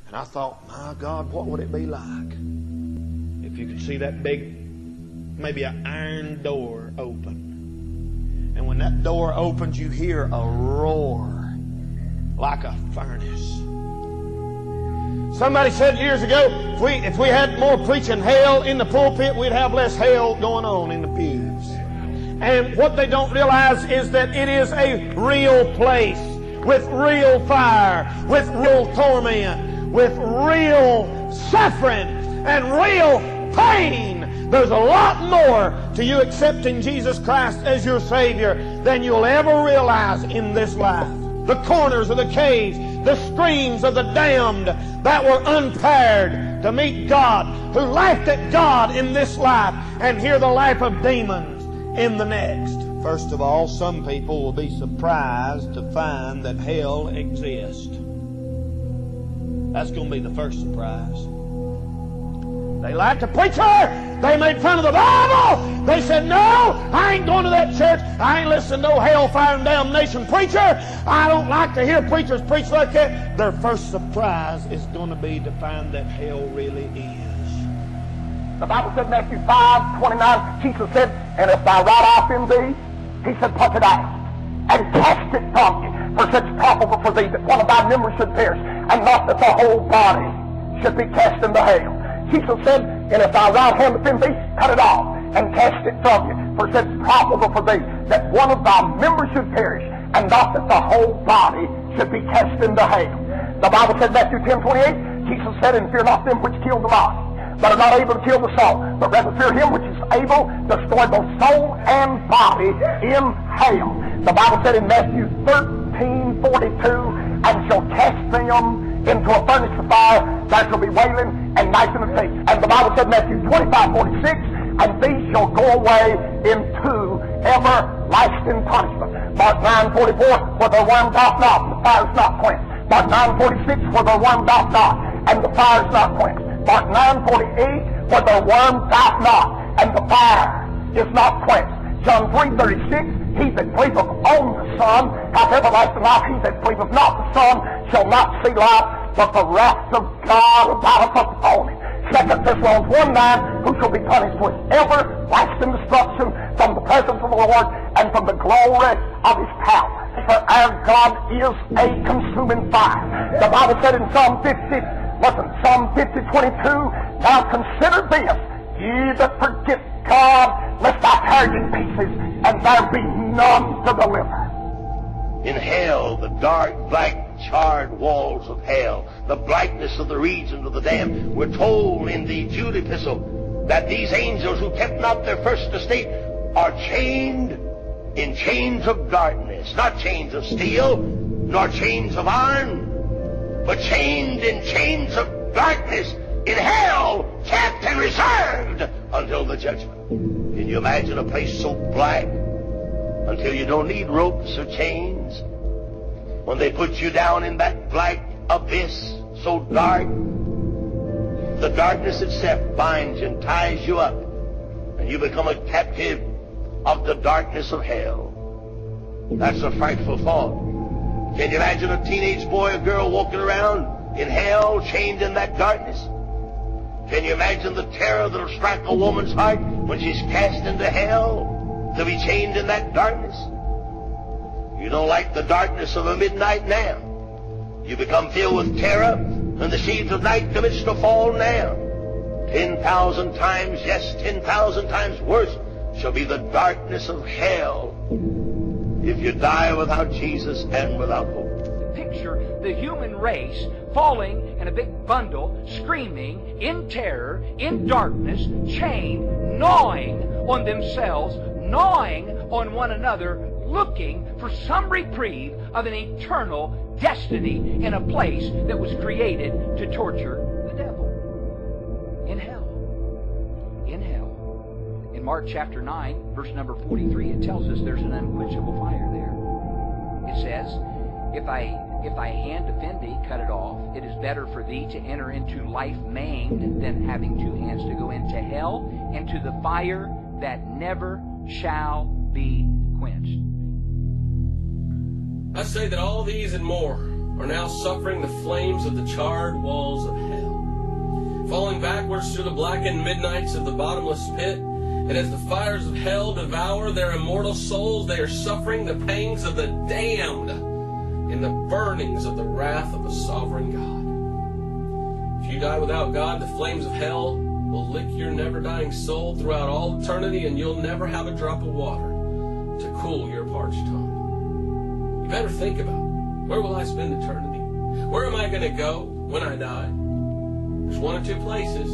And I thought, my God, what would it be like if you could see that big, maybe an iron door open. And when that door opens, you hear a roar like a furnace. Somebody said years ago, if we had more preaching hell in the pulpit, we'd have less hell going on in the pews. And what they don't realize is that it is a real place with real fire, with real torment, with real suffering and real pain. There's a lot more to you accepting Jesus Christ as your Savior than you'll ever realize in this life. The corners of the caves, the screams of the damned that were unpaired to meet God, who laughed at God in this life and hear the laugh of demons in the next. First of all, some people will be surprised to find that hell exists. That's going to be the first surprise. They liked the preacher. They made fun of the Bible. They said, no, I ain't going to that church. I ain't listening to no hellfire and damnation preacher. I don't like to hear preachers preach like that. Their first surprise is going to be to find that hell really is. The Bible said in Matthew 5:29, Jesus said, and if thy right eye offend thee, he said, pluck it out and cast it from you. For such profitable for thee that one of thy members should perish, and not that the whole body should be cast into hell. Jesus said, and if thy right hand offend thee, cut it off and cast it from you. For such profitable for thee that one of thy members should perish, and not that the whole body should be cast into hell. The Bible said in Matthew 10:28, Jesus said, and fear not them which kill the body, but are not able to kill the soul, but rather fear him which is able to destroy both soul and body in hell. The Bible said in Matthew 13:42, and shall cast them into a furnace of fire, that shall be wailing and gnashing of teeth. And the Bible said in Matthew 25:46, and these shall go away into everlasting punishment. Mark 9:44, where the worm doth not, and the fire is not quenched. Mark 9:46, where the worm doth not, and the fire is not quenched. Mark 9:48, where the worm doth not, and the fire is not quenched. John 3:36, he that believeth on the Son hath everlasting life. He that believeth not the Son shall not see life, but the wrath of God abideth upon him. 2 Thessalonians 1:9, who shall be punished with everlasting destruction from the presence of the Lord and from the glory of his power. For our God is a consuming fire. The Bible said in Psalm 50:22, now consider this, ye that forget God, lest I tear you in pieces, and there be none to deliver. In hell, the dark, black, charred walls of hell, the blackness of the regions of the damned, we're told in the Jude epistle that these angels who kept not their first estate are chained in chains of darkness, not chains of steel, nor chains of iron, but chained in chains of darkness in hell, kept and reserved until the judgment. Can you imagine a place so black until you don't need ropes or chains? When they put you down in that black abyss so dark, the darkness itself binds you and ties you up, and you become a captive of the darkness of hell. That's a frightful thought. Can you imagine a teenage boy or girl walking around in hell, chained in that darkness? Can you imagine the terror that'll strike a woman's heart when she's cast into hell, to be chained in that darkness? You don't like the darkness of a midnight now. You become filled with terror when the sheaves of night commence to fall now. 10,000 times, yes, 10,000 times worse shall be the darkness of hell if you die without Jesus and without hope. Picture the human race falling in a big bundle, screaming, in terror, in darkness, chained, gnawing on themselves, gnawing on one another, looking for some reprieve of an eternal destiny in a place that was created to torture the devil. In hell. In hell. In Mark chapter 9, verse number 43, it tells us there's an unquenchable fire there. It says, If thy hand offend thee, cut it off. It is better for thee to enter into life maimed than having two hands to go into hell, and to the fire that never shall be quenched. I say that all these and more are now suffering the flames of the charred walls of hell, falling backwards through the blackened midnights of the bottomless pit. And as the fires of hell devour their immortal souls, they are suffering the pangs of the damned in the burnings of the wrath of a sovereign God. If you die without God, the flames of hell will lick your never-dying soul throughout all eternity, and you'll never have a drop of water to cool your parched tongue. You better think about it. Where will I spend eternity? Where am I going to go when I die? There's one of two places,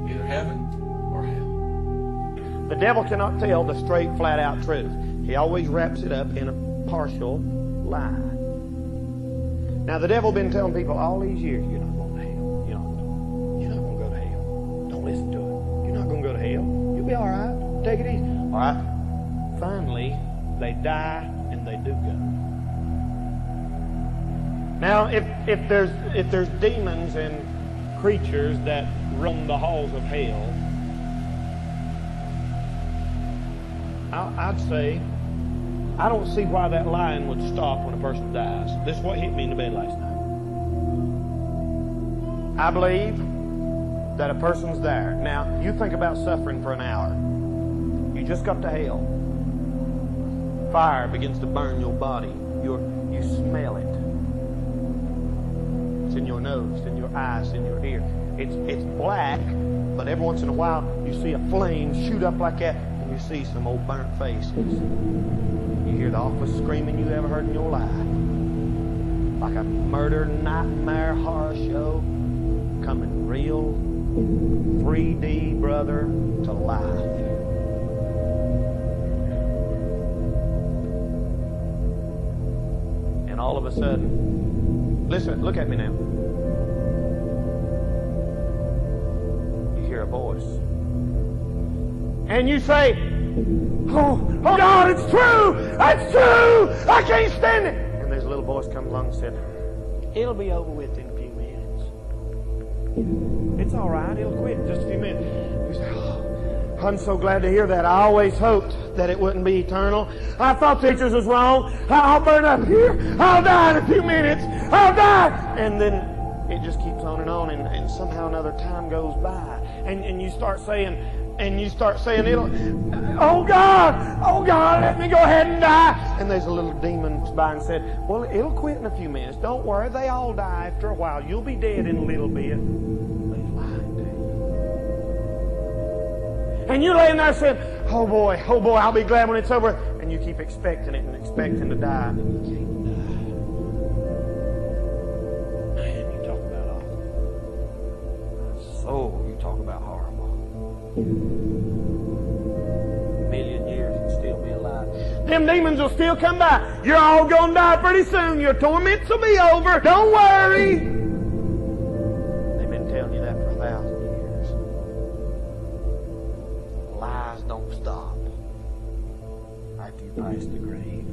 either heaven or hell. The devil cannot tell the straight, flat-out truth. He always wraps it up in a partial lie. Now, the devil been telling people all these years, you're not going to hell. You're not going to go to hell. Don't listen to it. You're not going to go to hell. You'll be all right. Take it easy. All right. Finally, they die and they do go. Now, if there's demons and creatures that roam the halls of hell, I'd say I don't see why that lying would stop when a person dies. This is what hit me in the bed last night. I believe that a person's there. Now, you think about suffering for an hour. You just got to hell. Fire begins to burn your body. You smell it. It's in your nose, it's in your eyes, it's in your ear. It's black, but every once in a while you see a flame shoot up like that, and you see some old burnt faces. You hear the awfulest screaming you ever heard in your life. Like a murder nightmare horror show coming real 3D, brother, to life. And all of a sudden, listen, look at me now. You hear a voice. And you say, oh God, it's true! It's true! I can't stand it! And there's a little voice comes along and said, it'll be over with in a few minutes. It's all right, it'll quit in just a few minutes. You say, oh, I'm so glad to hear that. I always hoped that it wouldn't be eternal. I thought the teachers was wrong. I'll burn up here. I'll die in a few minutes. I'll die! And then it just keeps on, and somehow another time goes by. And you start saying, it'll, oh God, let me go ahead and die. And there's a little demon by and said, well, it'll quit in a few minutes. Don't worry, they all die after a while. You'll be dead in a little bit. But he's lying to you. And you're laying there saying, oh boy, I'll be glad when it's over. And you keep expecting it and expecting to die. And you can't die. Man, you talk about awful. So you talk about horrible. A million years and still be alive. Them demons will still come by. You're all going to die pretty soon. Your torments will be over. Don't worry. They've been telling you that for 1,000 years. Lies don't stop after you pass the grave.